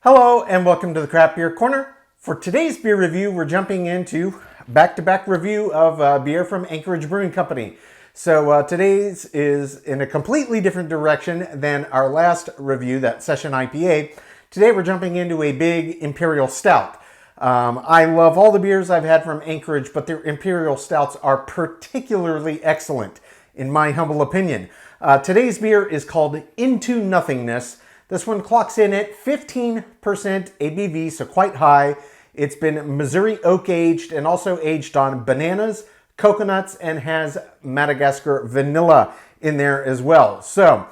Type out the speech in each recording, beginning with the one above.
Hello and welcome to the Craft Beer Corner. For today's beer review, we're jumping into back-to-back review of beer from Anchorage Brewing Company. So today's is in a completely different direction than our last review, that Session IPA. Today we're jumping into a big Imperial Stout. I love all the beers I've had from Anchorage, but their Imperial Stouts are particularly excellent, in my humble opinion. Today's beer is called Into Nothingness. This one clocks in at 15% ABV, so quite high. It's been Missouri oak aged and also aged on bananas, coconuts, and has Madagascar vanilla in there as well. So,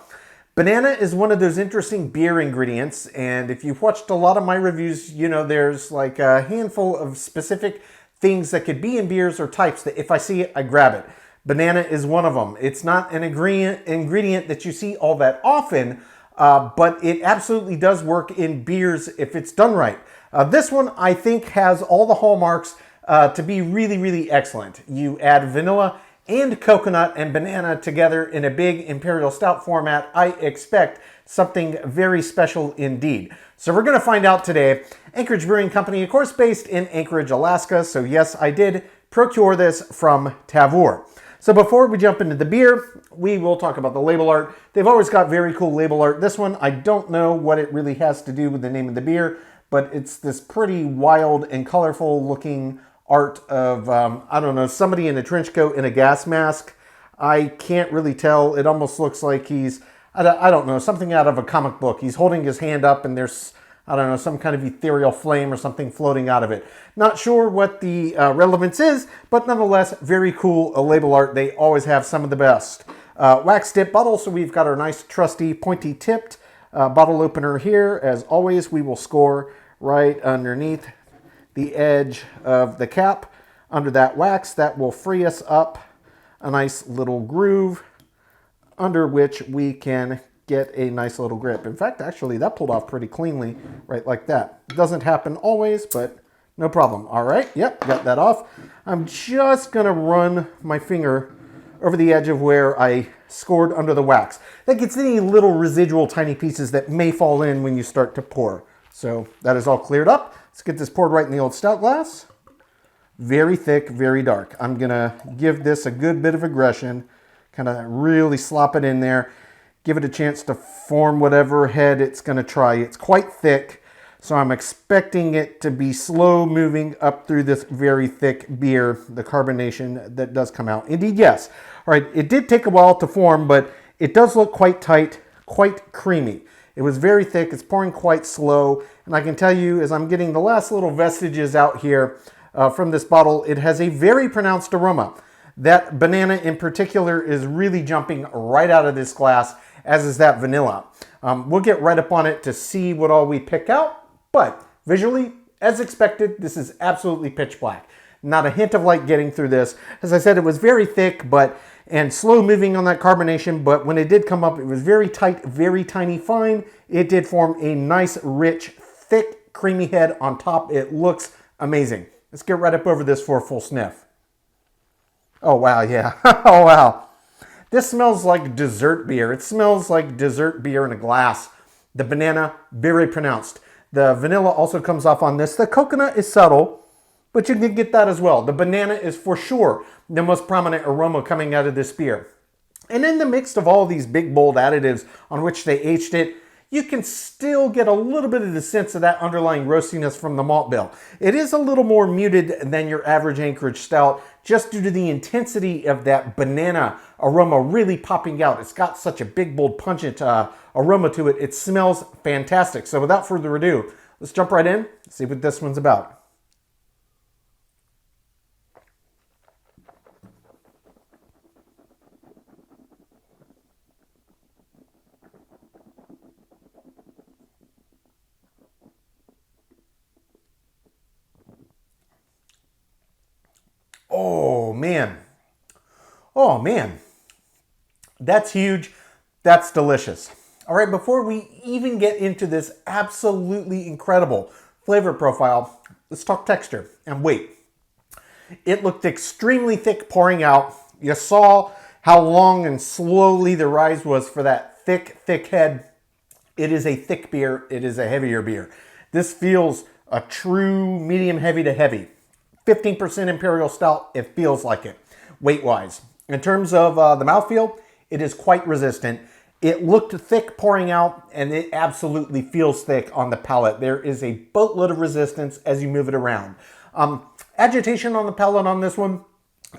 banana is one of those interesting beer ingredients, and if you've watched a lot of my reviews, you know there's like a handful of specific things that could be in beers or types that if I see it, I grab it. Banana is one of them. It's not an ingredient that you see all that often, but it absolutely does work in beers if it's done right. This one, I think, has all the hallmarks to be really, really excellent. You add vanilla and coconut and banana together in a big Imperial Stout format. I expect something very special indeed. So we're going to find out today. Anchorage Brewing Company, of course, based in Anchorage, Alaska. So yes, I did procure this from Tavour. So before we jump into the beer, we will talk about the label art. They've always got very cool label art. This one, I don't know what it really has to do with the name of the beer, but it's this pretty wild and colorful looking art of, I don't know, somebody in a trench coat and a gas mask. I can't really tell. It almost looks like he's, I don't know, something out of a comic book. He's holding his hand up and there's, I don't know, some kind of ethereal flame or something floating out of it. Not sure what the relevance is, but nonetheless, very cool label art. They always have some of the best. Wax tip bottle, so we've got our nice trusty pointy tipped bottle opener here. As always, we will score right underneath the edge of the cap. Under that wax, that will free us up a nice little groove under which we can get a nice little grip. In fact, actually, that pulled off pretty cleanly, right like that. It doesn't happen always, but no problem. All right, yep, got that off. I'm just gonna run my finger over the edge of where I scored under the wax. That gets any little residual tiny pieces that may fall in when you start to pour. So that is all cleared up. Let's get this poured right in the old stout glass. Very thick, very dark. I'm gonna give this a good bit of aggression, kind of really slop it in there. Give it a chance to form whatever head it's going to try. It's quite thick, so I'm expecting it to be slow moving up through this very thick beer, the carbonation that does come out. Indeed, yes. All right, it did take a while to form, but it does look quite tight, quite creamy. It was very thick. It's pouring quite slow, and I can tell you as I'm getting the last little vestiges out here from this bottle, it has a very pronounced aroma. That banana in particular is really jumping right out of this glass, as is that vanilla. We'll get right up on it to see what all we pick out, but visually, as expected, this is absolutely pitch black. Not a hint of light getting through this. As I said, it was very thick and slow moving on that carbonation, but when it did come up, it was very tight, very tiny fine. It did form a nice, rich, thick, creamy head on top. It looks amazing. Let's get right up over this for a full sniff. Oh, wow, yeah. Oh, wow. This smells like dessert beer. It smells like dessert beer in a glass. The banana, very pronounced. The vanilla also comes off on this. The coconut is subtle, but you can get that as well. The banana is for sure the most prominent aroma coming out of this beer. And in the mix of all these big, bold additives on which they aged it, you can still get a little bit of the sense of that underlying roastiness from the malt bill. It is a little more muted than your average Anchorage Stout, just due to the intensity of that banana aroma really popping out. It's got such a big, bold, pungent aroma to it. It smells fantastic. So without further ado, let's jump right in, see what this one's about. Oh, man. Oh, man. That's huge. That's delicious. All right, before we even get into this absolutely incredible flavor profile, let's talk texture and weight. It looked extremely thick pouring out. You saw how long and slowly the rise was for that thick, thick head. It is a thick beer. It is a heavier beer. This feels a true medium heavy to heavy. 15% Imperial Stout, it feels like it, weight-wise. In terms of the mouthfeel, it is quite resistant. It looked thick pouring out, and it absolutely feels thick on the palate. There is a boatload of resistance as you move it around. Agitation on the palate on this one,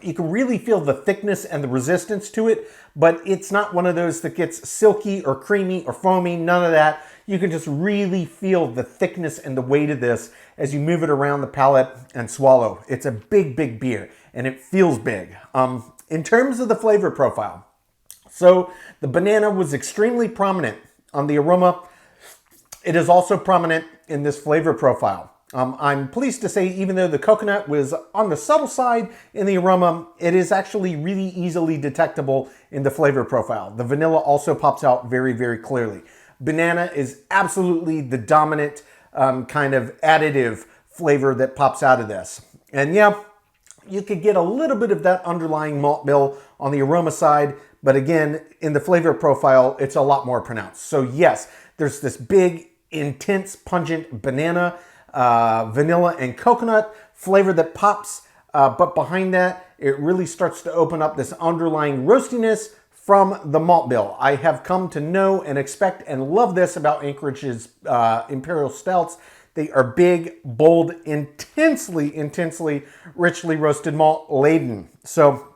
you can really feel the thickness and the resistance to it, but it's not one of those that gets silky or creamy or foamy, none of that. You can just really feel the thickness and the weight of this as you move it around the palate and swallow. It's a big, big beer, and it feels big. In terms of the flavor profile, so the banana was extremely prominent on the aroma. It is also prominent in this flavor profile. I'm pleased to say, even though the coconut was on the subtle side in the aroma, it is actually really easily detectable in the flavor profile. The vanilla also pops out very, very clearly. Banana is absolutely the dominant kind of additive flavor that pops out of this. And yeah, you could get a little bit of that underlying malt bill on the aroma side, but again, in the flavor profile, it's a lot more pronounced. So yes, there's this big, intense, pungent banana, vanilla and coconut flavor that pops, but behind that, it really starts to open up this underlying roastiness from the malt bill. I have come to know and expect and love this about Anchorage's Imperial Stouts. They are big, bold, intensely, intensely richly roasted malt laden. So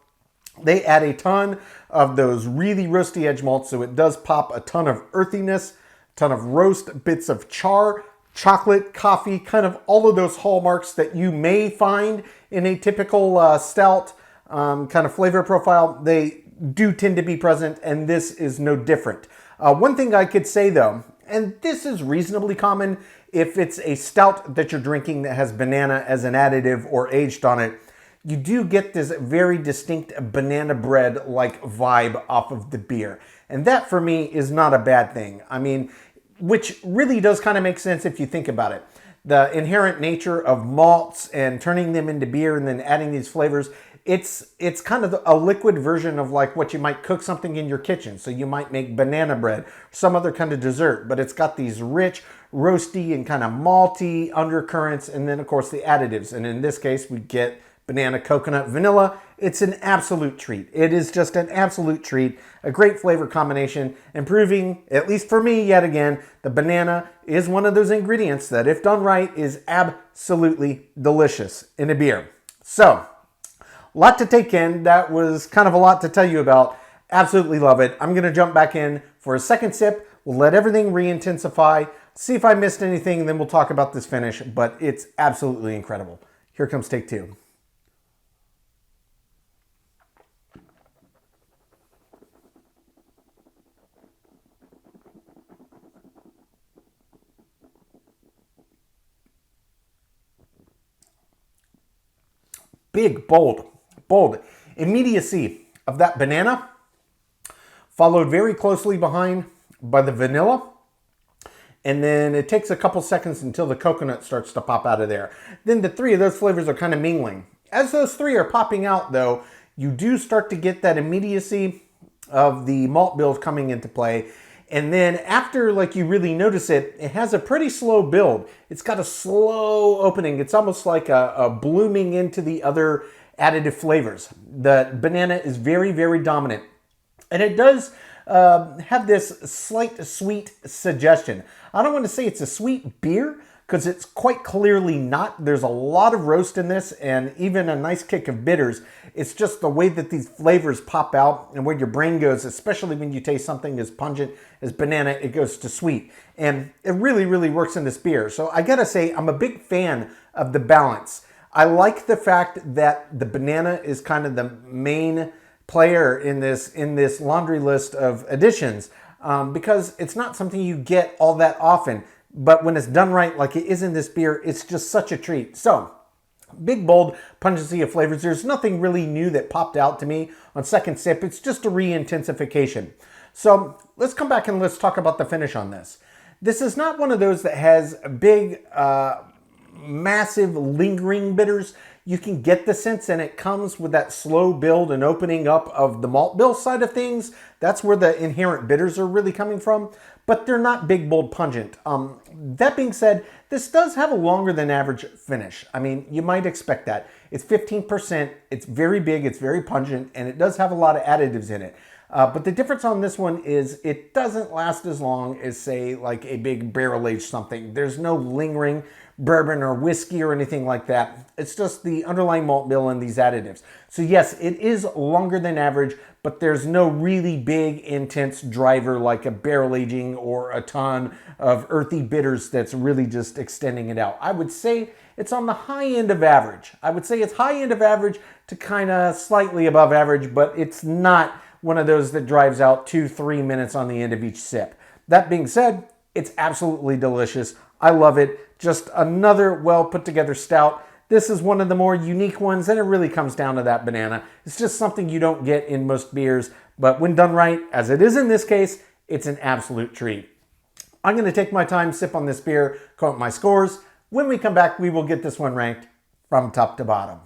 they add a ton of those really roasty edge malts, so it does pop a ton of earthiness, a ton of roast, bits of char, chocolate, coffee, kind of all of those hallmarks that you may find in a typical stout kind of flavor profile. They do tend to be present, and this is no different. One thing I could say though, and this is reasonably common if it's a stout that you're drinking that has banana as an additive or aged on it, you do get this very distinct banana bread-like vibe off of the beer. And that for me is not a bad thing. I mean, which really does kind of make sense if you think about it. The inherent nature of malts and turning them into beer and then adding these flavors, it's kind of a liquid version of like what you might cook something in your kitchen. So you might make banana bread, some other kind of dessert, but it's got these rich, roasty and kind of malty undercurrents, and then of course the additives. And in this case, we get banana, coconut, vanilla. It's an absolute treat. It is just an absolute treat, a great flavor combination, and proving, at least for me yet again, the banana is one of those ingredients that if done right is absolutely delicious in a beer. So, a lot to take in. That was kind of a lot to tell you about. Absolutely love it. I'm going to jump back in for a second sip. We'll let everything re-intensify, see if I missed anything, and then we'll talk about this finish, but it's absolutely incredible. Here comes take two. Big, bold immediacy of that banana, followed very closely behind by the vanilla. And then it takes a couple seconds until the coconut starts to pop out of there. Then the three of those flavors are kind of mingling. As those three are popping out though, you do start to get that immediacy of the malt bills coming into play. And then after like you really notice it, it has a pretty slow build. It's got a slow opening. It's almost like a blooming into the other additive flavors. The banana is very, very dominant. And it does have this slight sweet suggestion. I don't want to say it's a sweet beer, because it's quite clearly not. There's a lot of roast in this and even a nice kick of bitters. It's just the way that these flavors pop out and where your brain goes, especially when you taste something as pungent as banana, it goes to sweet. And it really, really works in this beer. So I gotta say, I'm a big fan of the balance. I like the fact that the banana is kind of the main player in this laundry list of additions, because it's not something you get all that often. But when it's done right, like it is in this beer, it's just such a treat. So, big, bold pungency of flavors. There's nothing really new that popped out to me on second sip. It's just a re-intensification. So, let's come back and let's talk about the finish on this. This is not one of those that has big, massive, lingering bitters. You can get the sense, and it comes with that slow build and opening up of the malt bill side of things. That's where the inherent bitters are really coming from. but they're not big, bold, pungent. That being said, this does have a longer than average finish. I mean, you might expect that. It's 15%, it's very big, it's very pungent, and it does have a lot of additives in it. But the difference on this one is it doesn't last as long as, say, like a big barrel-aged something. There's no lingering bourbon or whiskey or anything like that. It's just the underlying malt bill and these additives. So yes, it is longer than average, but there's no really big, intense driver like a barrel aging or a ton of earthy bitters that's really just extending it out. I would say it's on the high end of average. I would say it's high end of average to kind of slightly above average, but it's not one of those that drives out 2-3 minutes on the end of each sip. That being said, it's absolutely delicious. I love it. Just another well put together stout. This is one of the more unique ones, and it really comes down to that banana. It's just something you don't get in most beers, but when done right, as it is in this case, it's an absolute treat. I'm going to take my time, sip on this beer, count my scores. When we come back, we will get this one ranked from top to bottom.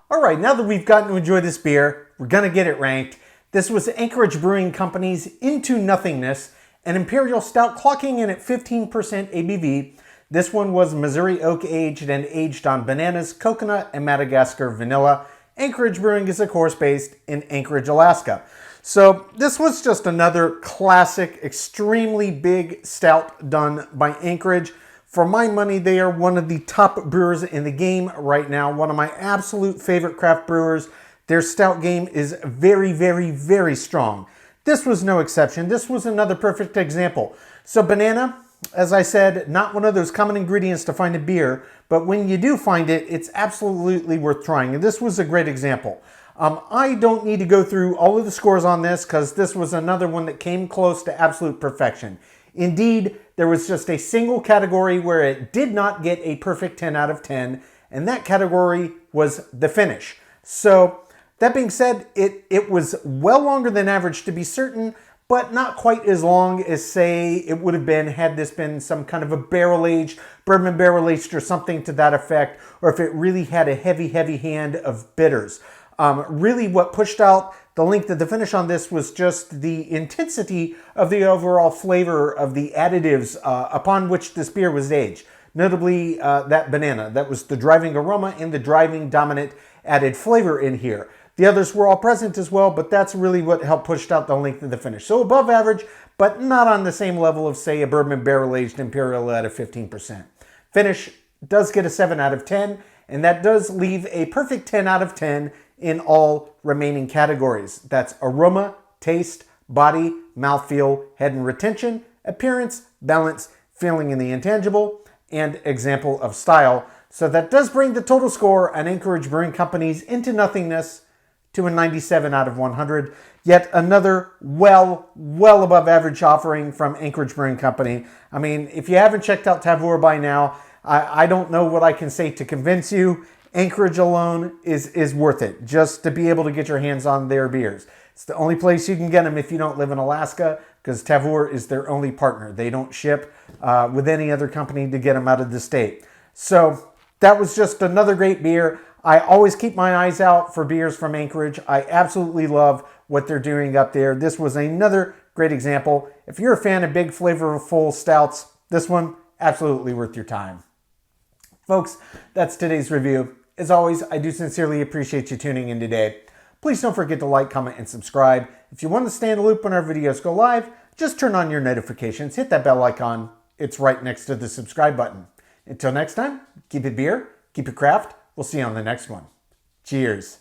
All right, now that we've gotten to enjoy this beer, we're going to get it ranked. This was Anchorage Brewing Company's Into Nothingness, an Imperial Stout clocking in at 15% ABV. This one was Missouri oak aged and aged on bananas, coconut, and Madagascar vanilla. Anchorage Brewing is, of course, based in Anchorage, Alaska. So this was just another classic, extremely big stout done by Anchorage. For my money, they are one of the top brewers in the game right now. One of my absolute favorite craft brewers. Their stout game is very, very, very strong. This was no exception. This was another perfect example. So banana, as I said, not one of those common ingredients to find in beer, but when you do find it, it's absolutely worth trying. And this was a great example. I don't need to go through all of the scores on this because this was another one that came close to absolute perfection. Indeed, there was just a single category where it did not get a perfect 10 out of 10, and that category was the finish. So that being said, it was well longer than average to be certain, but not quite as long as, say, it would have been had this been some kind of a barrel-aged, bourbon barrel-aged or something to that effect, or if it really had a heavy, heavy hand of bitters. Really what pushed out the length of the finish on this was just the intensity of the overall flavor of the additives upon which this beer was aged. Notably that banana. That was the driving aroma and the driving dominant added flavor in here. The others were all present as well, but that's really what helped push out the length of the finish. So above average, but not on the same level of, say, a bourbon barrel-aged Imperial at a 15%. Finish does get a 7 out of 10, and that does leave a perfect 10 out of 10 in all remaining categories. That's aroma, taste, body, mouthfeel, head and retention, appearance, balance, feeling in the intangible, and example of style. So that does bring the total score on Anchorage Brewing Company's Into Nothingness to a 97 out of 100. Yet another well above average offering from Anchorage Brewing Company. I mean, if you haven't checked out Tavour by now, I don't know what I can say to convince you. Anchorage alone is worth it, just to be able to get your hands on their beers. It's the only place you can get them if you don't live in Alaska, because Tavour is their only partner. They don't ship with any other company to get them out of the state. So that was just another great beer. I always keep my eyes out for beers from Anchorage. I absolutely love what they're doing up there. This was another great example. If you're a fan of big, flavorful stouts, this one, absolutely worth your time. Folks, that's today's review. As always, I do sincerely appreciate you tuning in today. Please don't forget to like, comment, and subscribe. If you want to stay in the loop when our videos go live, just turn on your notifications. Hit that bell icon. It's right next to the subscribe button. Until next time, keep it beer, keep it craft. We'll see you on the next one. Cheers.